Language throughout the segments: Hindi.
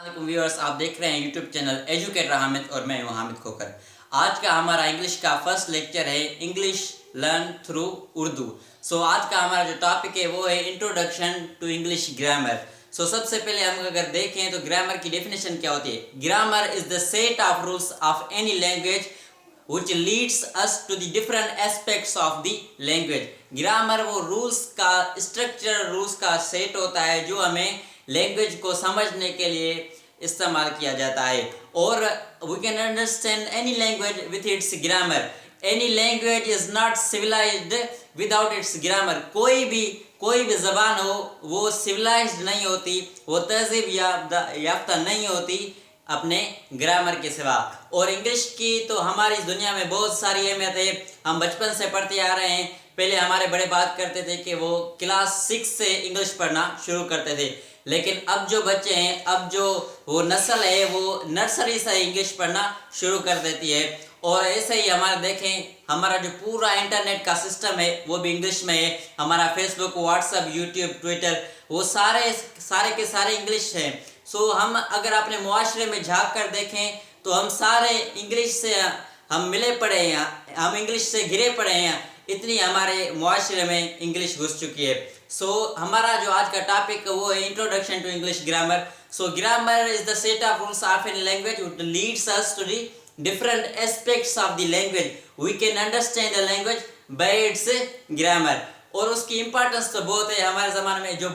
व्यूअर्स, आप देख रहे हैं यूट्यूब चैनल एजुकेटर हामिद और मैं हूं हामिद खोकर। आज का हमारा इंग्लिश का फर्स्ट लेक्चर है इंग्लिश लर्न थ्रू उर्दू। आज का हमारा जो टॉपिक है वो है इंट्रोडक्शन टू इंग्लिश ग्रामर। सबसे पहले हम अगर देखें तो ग्रामर की डेफिनेशन क्या होती है। Grammar is the set of rules of any language which leads us to the different aspects of the language। Grammar वो रूल्स का स्ट्रक्चर, रूल्स का सेट होता है जो हमें लैंग्वेज को समझने के लिए इस्तेमाल किया जाता है। और we can understand any language with its grammar। any language is not civilized without its grammar। कोई भी ज़बान हो वो सिविलाइज्ड नहीं होती, वो तहजीब याफ्ता नहीं होती अपने ग्रामर के सिवा। और इंग्लिश की तो हमारी इस दुनिया में बहुत सारी अहमियत है। हम बचपन से पढ़ते आ रहे हैं। पहले हमारे बड़े बात करते थे कि वो क्लास 6 से इंग्लिश पढ़ना शुरू करते थे, लेकिन अब जो बच्चे हैं, अब जो वो नस्ल है वो नर्सरी से इंग्लिश पढ़ना शुरू कर देती है। और ऐसे ही हमारे देखें, हमारा जो पूरा इंटरनेट का सिस्टम है वो भी इंग्लिश में है। हमारा फेसबुक, व्हाट्सएप, यूट्यूब, ट्विटर वो सारे के सारे इंग्लिश हैं। हम अगर अपने मुआशरे में झांक कर देखें तो हम सारे इंग्लिश से हम मिले पड़े हैं, हम इंग्लिश से घिरे पड़े हैं। इतनी हमारे मुआशरे में इंग्लिश घुस चुकी है। हमारा जो आज का टॉपिक वो है introduction to English grammar. Grammar is the set of rules of any language which leads us to the different aspects of the language। we can understand the language by its grammar। और उसकी इम्पोर्टेंस तो बहुत है। हमारे ज़माने में जो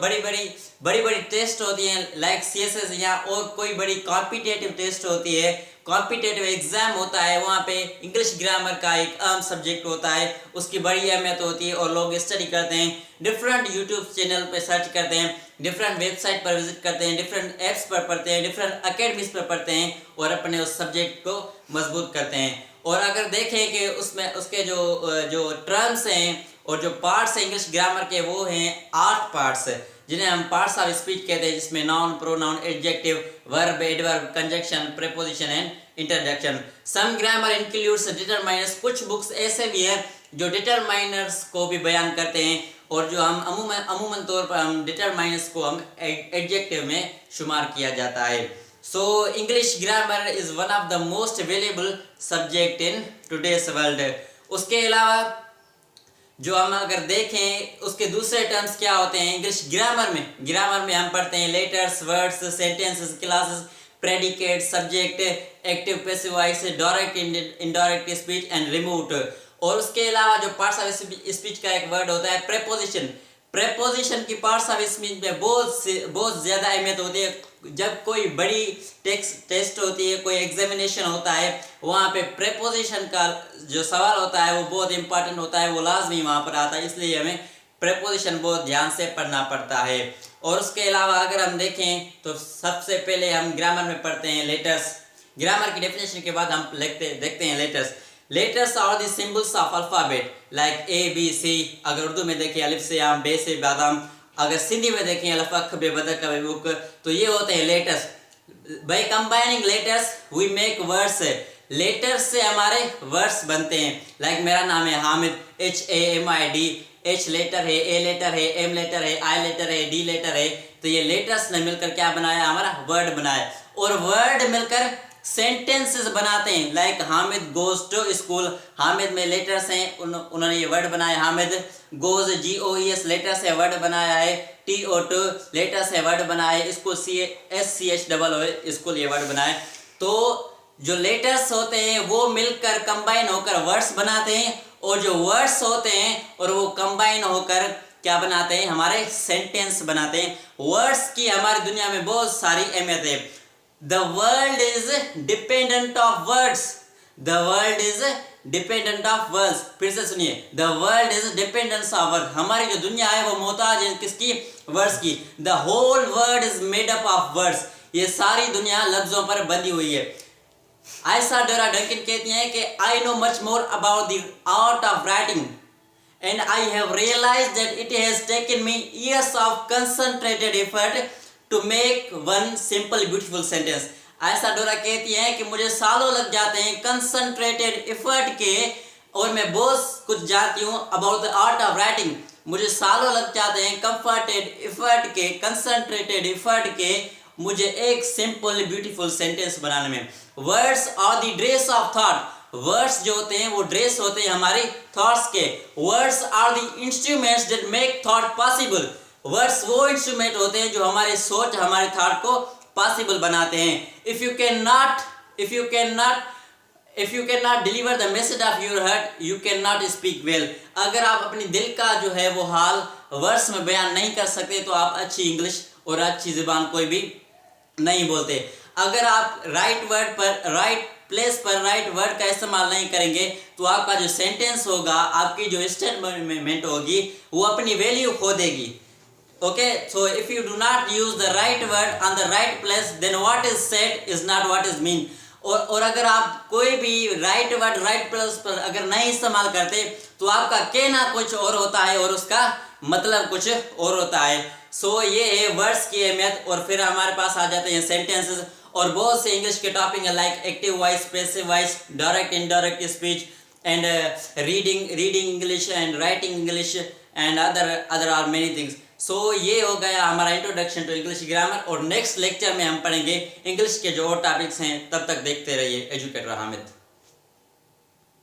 बड़ी टेस्ट होती हैं लाइक CSS या और कोई बड़ी कॉम्पिटिटिव टेस्ट होती है, कॉम्पिटिटिव एग्जाम होता है, वहाँ पे इंग्लिश ग्रामर का एक अहम सब्जेक्ट होता है, उसकी बड़ी अहमियत होती है और लोग स्टडी करते हैं। डिफरेंट यूट्यूब चैनल पे सर्च करते हैं, डिफरेंट वेबसाइट पर विजिट करते हैं, डिफरेंट ऐप्स पर पढ़ते हैं, डिफरेंट अकेडमीज पर पढ़ते हैं और अपने उस सब्जेक्ट को मजबूत करते हैं। और अगर देखें कि उसमें उसके जो टर्म्स हैं और जो पार्ट्स हैं इंग्लिश ग्रामर के वो हैं 8 पार्ट्स, जिन्हें हम पार्ट्स ऑफ स्पीच कहते हैं, जिसमें noun, pronoun, adjective, verb, adverb, conjunction, preposition and interjection. Some grammar includes determiners. कुछ बुक्स ऐसे भी हैं जो डिटरमाइनर्स को भी बयान करते हैं और जो हम अमूमन तौर पर हम डिटरमाइनर्स को हम एडजेक्टिव में शुमार किया जाता है। English grammar is one of the most valuable subject in today's world. उसके अलावा जो हम अगर देखें उसके दूसरे टर्म्स क्या होते हैं इंग्लिश ग्रामर में हम पढ़ते हैं letters, words, sentences, classes, predicate, subject, active, passive voice, direct, indirect speech and remote. और उसके अलावा जो पार्ट्स ऑफ स्पीच का एक वर्ड होता है प्रेपोजिशन। प्रेपोजिशन की पार्ट्स ऑफ स्पीच में बहुत ज़्यादा अहमियत होती है। जब कोई बड़ी टेस्ट होती है, कोई एग्जामिनेशन होता है, वहाँ पे प्रेपोजिशन का जो सवाल होता है वो बहुत इंपॉर्टेंट होता है, वो लाजमी वहाँ पर आता है, इसलिए हमें प्रेपोजिशन बहुत ध्यान से पढ़ना पड़ता है। और उसके अलावा अगर हम देखें तो सबसे पहले हम ग्रामर में पढ़ते हैं लेटर्स। ग्रामर की डेफिनेशन के बाद हम देखते हैं letters. Letters are the symbols of alphabet like ABC। अगर उर्दू में देखें अलिफ से आम, बे से बादाम। अगर सिंधी में देखें अलफ अख बे बदक बे बुक। तो ये होते हैं letters. By combining letters we make words. Letters से हमारे वर्ड्स बनते हैं। लाइक मेरा नाम है हामिद, HAMID। H लेटर है, A लेटर है, M लेटर है, I लेटर है, D लेटर है। तो ये लेटर्स ने मिलकर क्या बनाया, हमारा वर्ड बनाया। और वर्ड मिलकर सेंटेंसेस बनाते हैं। Like Hamid goes to school. Hamid में लेटर्स हैं, उन्होंने ये वर्ड बनाया। हामिद गोज GOES लेटर से वर्ड बनाया है। TO2 लेटर से वर्ड बनाया है। स्कूल SCHOO स्कूल ये वर्ड बनाए। तो जो लेटर्स होते हैं वो मिलकर कंबाइन होकर वर्ड्स बनाते हैं और जो वर्ड्स होते हैं और वो कंबाइन होकर क्या बनाते हैं, हमारे सेंटेंस बनाते हैं। वर्ड्स की हमारी दुनिया में बहुत सारी अहमियत है। The world is dependent of words। The world is dependent of words। फिर से सुनिए, The world is dependent of words। हमारी जो दुनिया है वो मोहताज है किसकी, वर्ड्स की। The whole world is made up of words। ये सारी दुनिया लफ्जों पर बंधी हुई है। आइसाडोरा डंकिन कहती हैं कि I know much more about the art of writing and I have realized that it has taken me years of concentrated effort to make one simple beautiful sentence। आइसाडोरा कहती हैं कि मुझे सालों लग जाते हैं कंसंट्रेटेड एफर्ट के और मैं बहुत कुछ जानती हूँ about the art of writing. मुझे सालों लग जाते हैं कंसंट्रेटेड एफर्ट के मुझे एक सिंपल ब्यूटीफुल सेंटेंस बनाने में। Words are the dress of thought. Words जो होते हैं वो ड्रेस होते हैं हमारे थॉट्स के। Words are the instruments that make thought possible. Words वो इंस्ट्रूमेंट होते हैं जो हमारे सोच, हमारे थॉट को पॉसिबल बनाते हैं। If you can not deliver the message of your heart, you can not speak well. अगर आप अपने दिल का जो है वो हाल वर्ड्स में बयान नहीं कर सकते तो आप अच्छी इंग्लिश और अच्छी जुबान कोई भी नहीं बोलते। अगर आप राइट वर्ड पर, राइट प्लेस पर राइट वर्ड का इस्तेमाल नहीं करेंगे तो आपका जो सेंटेंस होगा, आपकी जो स्टेटमेंट होगी वो अपनी वैल्यू खो देगी। Okay, so if you do not use the right word on the right place, then what is said is not what is mean. और अगर आप कोई भी राइट वर्ड राइट प्लेस पर अगर नहीं इस्तेमाल करते तो आपका कहना कुछ और होता है और उसका मतलब कुछ और होता है। सो ये है वर्ड्स की अहमियत। और फिर हमारे पास आ जाते हैं सेंटेंसेस और बहुत से इंग्लिश के टॉपिक है, like active voice, passive voice, direct indirect speech and reading English and writing English and other are many things. So ये हो गया हमारा इंट्रोडक्शन टू इंग्लिश ग्रामर। और नेक्स्ट लेक्चर में हम पढ़ेंगे इंग्लिश के जो और टॉपिक्स हैं। तब तक देखते रहिए एजुकेटर हामिद।